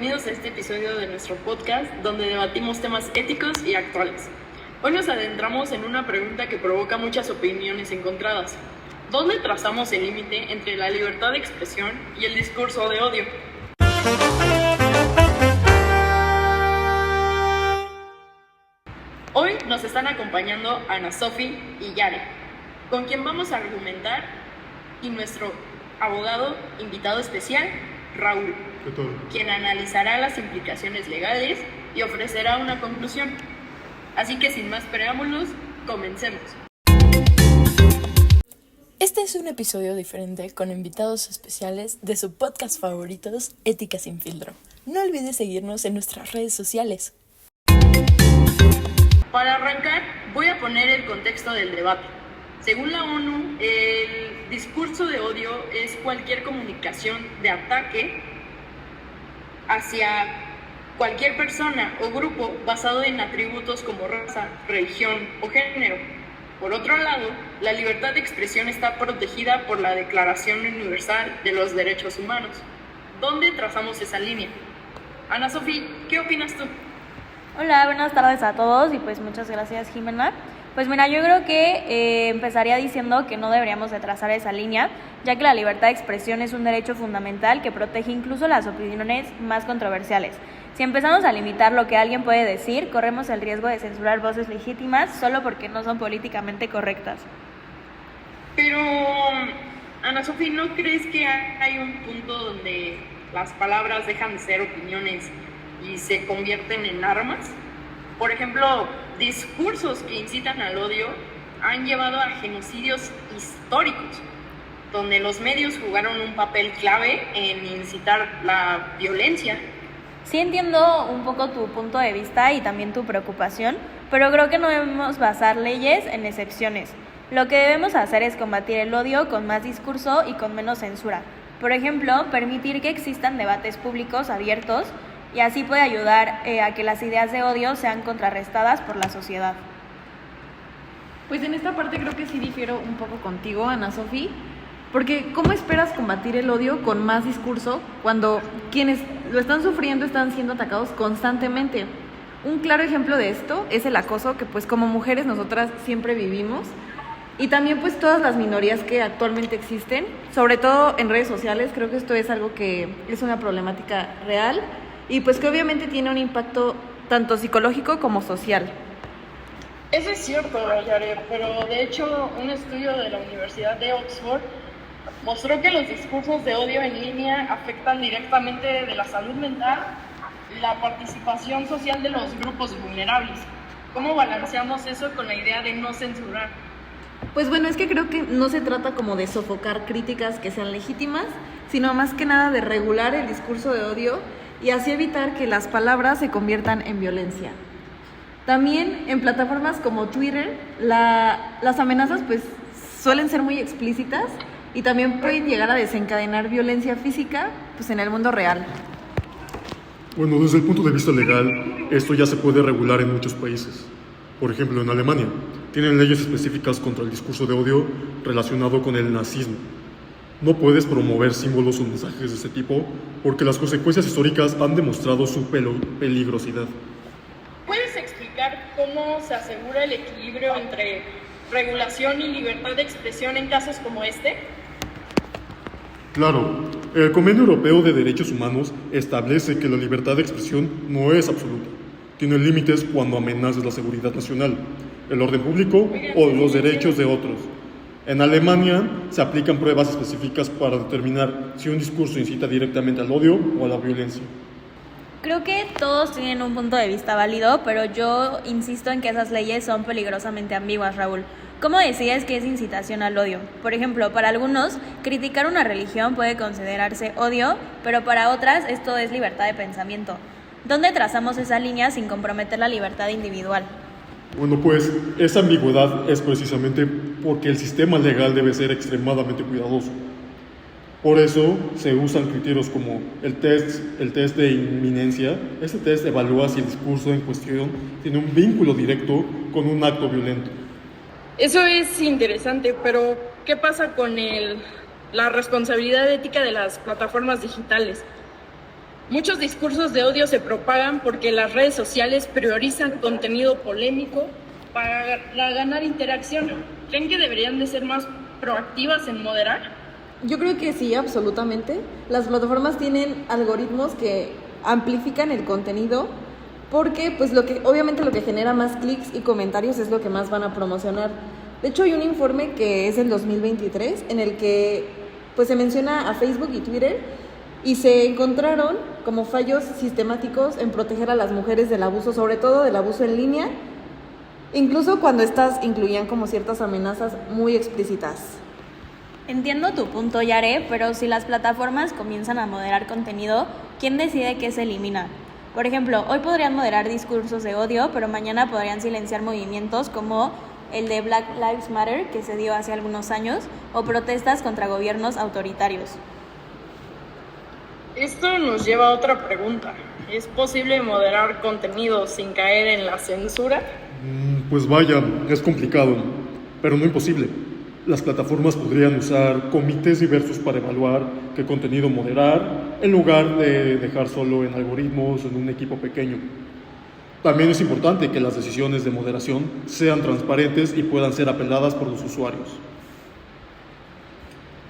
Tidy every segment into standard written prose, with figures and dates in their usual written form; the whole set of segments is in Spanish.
bienvenidos a este episodio de nuestro podcast donde debatimos temas éticos y actuales. Hoy nos adentramos en una pregunta que provoca muchas opiniones encontradas. ¿Dónde trazamos el límite entre la libertad de expresión y el discurso de odio? Hoy nos están acompañando Ana Sofi y Yare, con quien vamos a argumentar, y nuestro abogado invitado especial, Raúl, quien analizará las implicaciones legales y ofrecerá una conclusión. Así que sin más preámbulos, comencemos. Este es un episodio diferente con invitados especiales de su podcast favoritos, Ética sin filtro. No olvides seguirnos en nuestras redes sociales. Para arrancar, voy a poner el contexto del debate. Según la ONU, el discurso de odio es cualquier comunicación de ataque hacia cualquier persona o grupo basado en atributos como raza, religión o género. Por otro lado, la libertad de expresión está protegida por la Declaración Universal de los Derechos Humanos. ¿Dónde trazamos esa línea? Ana Sofi, ¿qué opinas tú? Hola, buenas tardes a todos y pues muchas gracias, Jimena. Pues mira, yo creo que empezaría diciendo que no deberíamos de trazar esa línea, ya que la libertad de expresión es un derecho fundamental que protege incluso las opiniones más controversiales. Si empezamos a limitar lo que alguien puede decir, corremos el riesgo de censurar voces legítimas solo porque no son políticamente correctas. Pero, Ana Sofi, ¿no crees que hay un punto donde las palabras dejan de ser opiniones y se convierten en armas? Por ejemplo, discursos que incitan al odio han llevado a genocidios históricos, donde los medios jugaron un papel clave en incitar la violencia. Sí entiendo un poco tu punto de vista y también tu preocupación, pero creo que no debemos basar leyes en excepciones. Lo que debemos hacer es combatir el odio con más discurso y con menos censura. Por ejemplo, permitir que existan debates públicos abiertos y así puede ayudar a que las ideas de odio sean contrarrestadas por la sociedad. Pues en esta parte creo que sí difiero un poco contigo, Ana Sofi, porque ¿cómo esperas combatir el odio con más discurso cuando quienes lo están sufriendo están siendo atacados constantemente? Un claro ejemplo de esto es el acoso que pues como mujeres nosotras siempre vivimos, y también pues todas las minorías que actualmente existen, sobre todo en redes sociales. Creo que esto es algo que es una problemática real y pues que obviamente tiene un impacto tanto psicológico como social. Eso es cierto, Yare, pero de hecho un estudio de la Universidad de Oxford mostró que los discursos de odio en línea afectan directamente de la salud mental y la participación social de los grupos vulnerables. ¿Cómo balanceamos eso con la idea de no censurar? Pues bueno, es que creo que no se trata como de sofocar críticas que sean legítimas, sino más que nada de regular el discurso de odio y así evitar que las palabras se conviertan en violencia. También en plataformas como Twitter, las amenazas pues suelen ser muy explícitas y también pueden llegar a desencadenar violencia física pues en el mundo real. Bueno, desde el punto de vista legal, esto ya se puede regular en muchos países. Por ejemplo, en Alemania, tienen leyes específicas contra el discurso de odio relacionado con el nazismo. No puedes promover símbolos o mensajes de este tipo porque las consecuencias históricas han demostrado su peligrosidad. ¿Puedes explicar cómo se asegura el equilibrio entre regulación y libertad de expresión en casos como este? Claro, el Convenio Europeo de Derechos Humanos establece que la libertad de expresión no es absoluta. Tiene límites cuando amenazas la seguridad nacional, el orden público o los derechos de otros. En Alemania se aplican pruebas específicas para determinar si un discurso incita directamente al odio o a la violencia. Creo que todos tienen un punto de vista válido, pero yo insisto en que esas leyes son peligrosamente ambiguas, Raúl. ¿Cómo decides qué es incitación al odio? Por ejemplo, para algunos, criticar una religión puede considerarse odio, pero para otras esto es libertad de pensamiento. ¿Dónde trazamos esa línea sin comprometer la libertad individual? Bueno, pues esa ambigüedad es precisamente porque el sistema legal debe ser extremadamente cuidadoso. Por eso se usan criterios como el test de inminencia. Este test evalúa si el discurso en cuestión tiene un vínculo directo con un acto violento. Eso es interesante, pero ¿qué pasa con la responsabilidad ética de las plataformas digitales? Muchos discursos de odio se propagan porque las redes sociales priorizan contenido polémico para ganar interacción. ¿Creen que deberían de ser más proactivas en moderar? Yo creo que sí, absolutamente. Las plataformas tienen algoritmos que amplifican el contenido porque pues obviamente lo que genera más clics y comentarios es lo que más van a promocionar. De hecho, hay un informe que es el 2023 en el que pues se menciona a Facebook y Twitter y se encontraron como fallos sistemáticos en proteger a las mujeres del abuso, sobre todo del abuso en línea, incluso cuando estas incluían como ciertas amenazas muy explícitas. Entiendo tu punto, Yare, pero si las plataformas comienzan a moderar contenido, ¿quién decide qué se elimina? Por ejemplo, hoy podrían moderar discursos de odio, pero mañana podrían silenciar movimientos como el de Black Lives Matter, que se dio hace algunos años, o protestas contra gobiernos autoritarios. Esto nos lleva a otra pregunta. ¿Es posible moderar contenido sin caer en la censura? Pues vaya, es complicado, pero no imposible. Las plataformas podrían usar comités diversos para evaluar qué contenido moderar, en lugar de dejar solo en algoritmos o en un equipo pequeño. También es importante que las decisiones de moderación sean transparentes y puedan ser apeladas por los usuarios.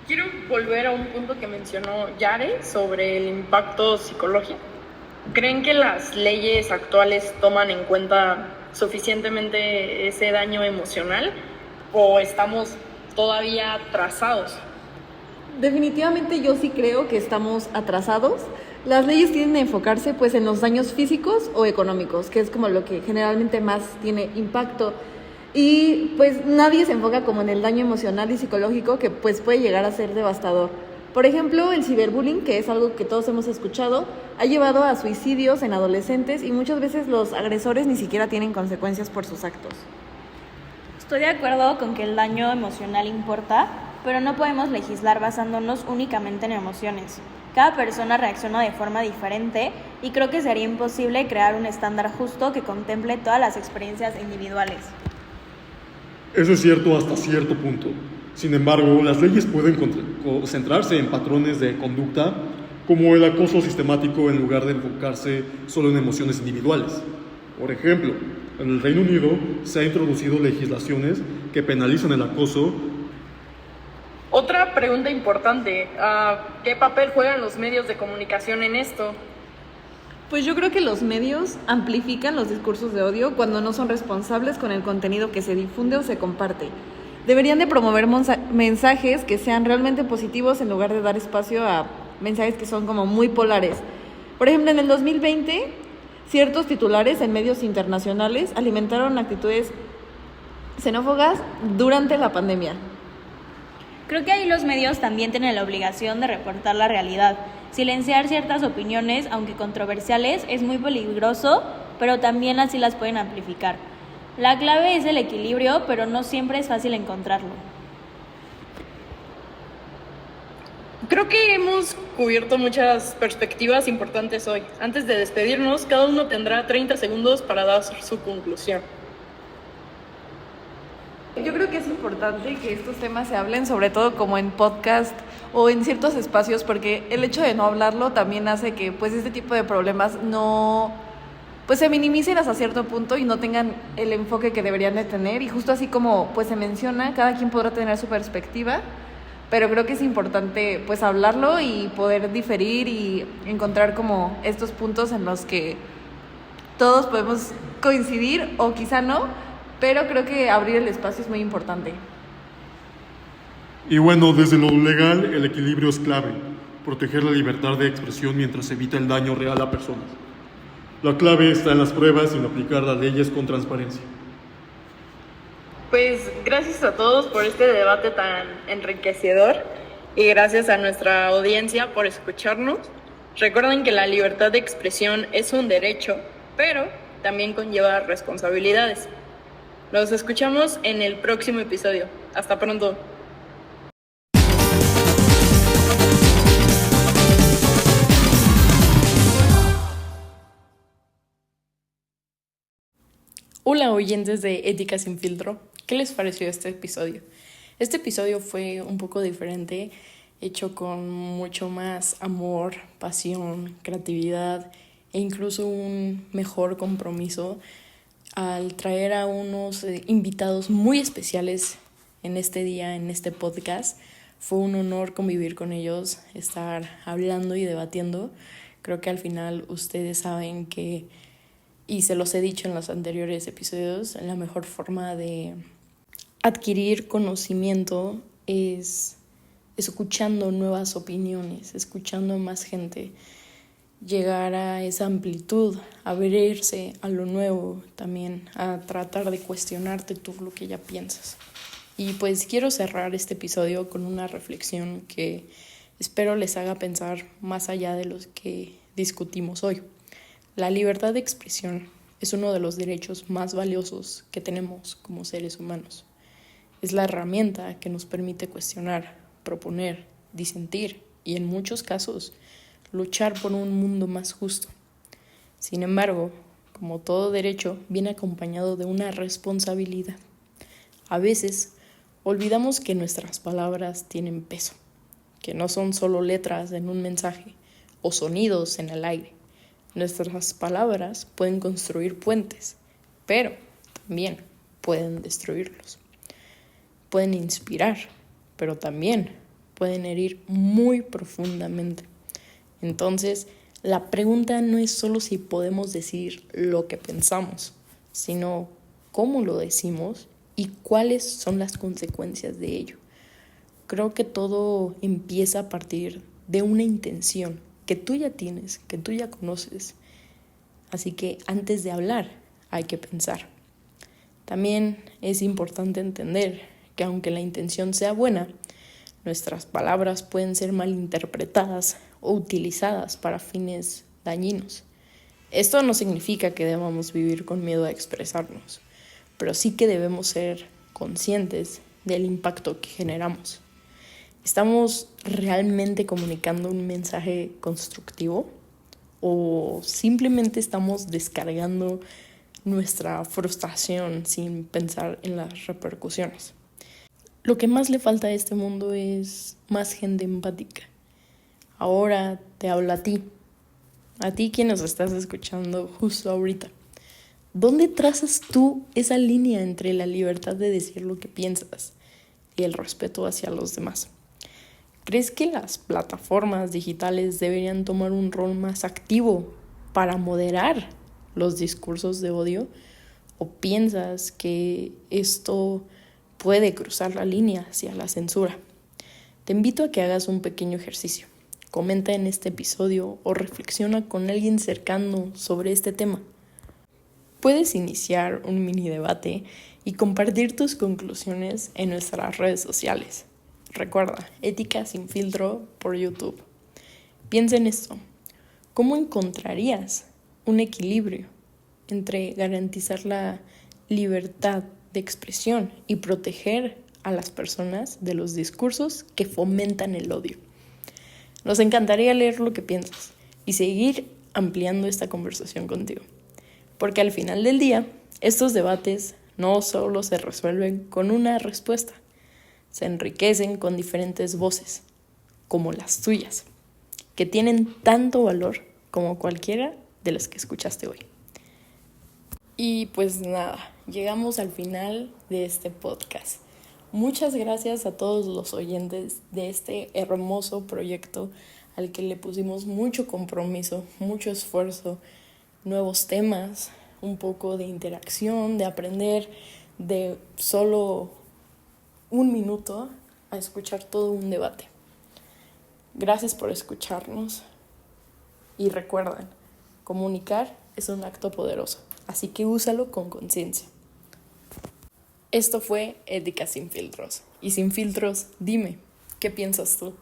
Quiero volver a un punto que mencionó Yare sobre el impacto psicológico. ¿Creen que las leyes actuales toman en cuenta suficientemente ese daño emocional o estamos todavía atrasados? Definitivamente yo sí creo que estamos atrasados. Las leyes tienden a enfocarse pues en los daños físicos o económicos, que es como lo que generalmente más tiene impacto. Y pues nadie se enfoca como en el daño emocional y psicológico que pues puede llegar a ser devastador. Por ejemplo, el ciberbullying, que es algo que todos hemos escuchado, ha llevado a suicidios en adolescentes y muchas veces los agresores ni siquiera tienen consecuencias por sus actos. Estoy de acuerdo con que el daño emocional importa, pero no podemos legislar basándonos únicamente en emociones. Cada persona reacciona de forma diferente y creo que sería imposible crear un estándar justo que contemple todas las experiencias individuales. Eso es cierto hasta cierto punto. Sin embargo, las leyes pueden concentrarse en patrones de conducta como el acoso sistemático en lugar de enfocarse solo en emociones individuales. Por ejemplo, en el Reino Unido se han introducido legislaciones que penalizan el acoso. Otra pregunta importante, ¿qué papel juegan los medios de comunicación en esto? Pues yo creo que los medios amplifican los discursos de odio cuando no son responsables con el contenido que se difunde o se comparte. Deberían de promover mensajes que sean realmente positivos en lugar de dar espacio a mensajes que son como muy polares. Por ejemplo, en el 2020, ciertos titulares en medios internacionales alimentaron actitudes xenófobas durante la pandemia. Creo que ahí los medios también tienen la obligación de reportar la realidad. Silenciar ciertas opiniones, aunque controversiales, es muy peligroso, pero también así las pueden amplificar. La clave es el equilibrio, pero no siempre es fácil encontrarlo. Creo que hemos cubierto muchas perspectivas importantes hoy. Antes de despedirnos, cada uno tendrá 30 segundos para dar su conclusión. Yo creo que es importante que estos temas se hablen, sobre todo como en podcast o en ciertos espacios, porque el hecho de no hablarlo también hace que pues este tipo de problemas no pues se minimicen hasta cierto punto y no tengan el enfoque que deberían de tener. Y justo así como pues se menciona, cada quien podrá tener su perspectiva, pero creo que es importante pues hablarlo y poder diferir y encontrar como estos puntos en los que todos podemos coincidir o quizá no, pero creo que abrir el espacio es muy importante. Y bueno, desde lo legal, el equilibrio es clave. Proteger la libertad de expresión mientras evita el daño real a personas. La clave está en las pruebas y en aplicar las leyes con transparencia. Pues gracias a todos por este debate tan enriquecedor y gracias a nuestra audiencia por escucharnos. Recuerden que la libertad de expresión es un derecho, pero también conlleva responsabilidades. Nos escuchamos en el próximo episodio. Hasta pronto. Hola oyentes de Ética sin Filtro, ¿qué les pareció este episodio? Este episodio fue un poco diferente hecho con mucho más amor, pasión, creatividad e incluso un mejor compromiso al traer a unos invitados muy especiales en este día, en este podcast. Fue un honor convivir con ellos, estar hablando y debatiendo. Creo que al final ustedes saben que, y se los he dicho en los anteriores episodios, la mejor forma de adquirir conocimiento es escuchando nuevas opiniones, escuchando a más gente, llegar a esa amplitud, abrirse a lo nuevo también, a tratar de cuestionarte tú lo que ya piensas. Y pues quiero cerrar este episodio con una reflexión que espero les haga pensar más allá de los que discutimos hoy. La libertad de expresión es uno de los derechos más valiosos que tenemos como seres humanos. Es la herramienta que nos permite cuestionar, proponer, disentir y en muchos casos luchar por un mundo más justo. Sin embargo, como todo derecho, viene acompañado de una responsabilidad. A veces olvidamos que nuestras palabras tienen peso, que no son solo letras en un mensaje o sonidos en el aire. Nuestras palabras pueden construir puentes, pero también pueden destruirlos. Pueden inspirar, pero también pueden herir muy profundamente. Entonces, la pregunta no es solo si podemos decir lo que pensamos, sino cómo lo decimos y cuáles son las consecuencias de ello. Creo que todo empieza a partir de una intención que tú ya tienes, que tú ya conoces. Así que antes de hablar, hay que pensar. También es importante entender que aunque la intención sea buena, nuestras palabras pueden ser malinterpretadas o utilizadas para fines dañinos. Esto no significa que debamos vivir con miedo a expresarnos, pero sí que debemos ser conscientes del impacto que generamos. ¿Estamos realmente comunicando un mensaje constructivo o simplemente estamos descargando nuestra frustración sin pensar en las repercusiones? Lo que más le falta a este mundo es más gente empática. Ahora te hablo a ti quien nos estás escuchando justo ahorita. ¿Dónde trazas tú esa línea entre la libertad de decir lo que piensas y el respeto hacia los demás? ¿Crees que las plataformas digitales deberían tomar un rol más activo para moderar los discursos de odio? ¿O piensas que esto puede cruzar la línea hacia la censura? Te invito a que hagas un pequeño ejercicio. Comenta en este episodio o reflexiona con alguien cercano sobre este tema. Puedes iniciar un mini debate y compartir tus conclusiones en nuestras redes sociales. Recuerda, Ética Sin Filtro por YouTube. Piensa en esto. ¿Cómo encontrarías un equilibrio entre garantizar la libertad de expresión y proteger a las personas de los discursos que fomentan el odio? Nos encantaría leer lo que piensas y seguir ampliando esta conversación contigo. Porque al final del día, estos debates no solo se resuelven con una respuesta, se enriquecen con diferentes voces, como las tuyas, que tienen tanto valor como cualquiera de las que escuchaste hoy. Y pues nada, llegamos al final de este podcast. Muchas gracias a todos los oyentes de este hermoso proyecto al que le pusimos mucho compromiso, mucho esfuerzo, nuevos temas, un poco de interacción, de aprender de solo un minuto a escuchar todo un debate. Gracias por escucharnos y recuerden, comunicar es un acto poderoso, así que úsalo con conciencia. Esto fue Ética Sin Filtros. Y sin filtros, dime, ¿qué piensas tú?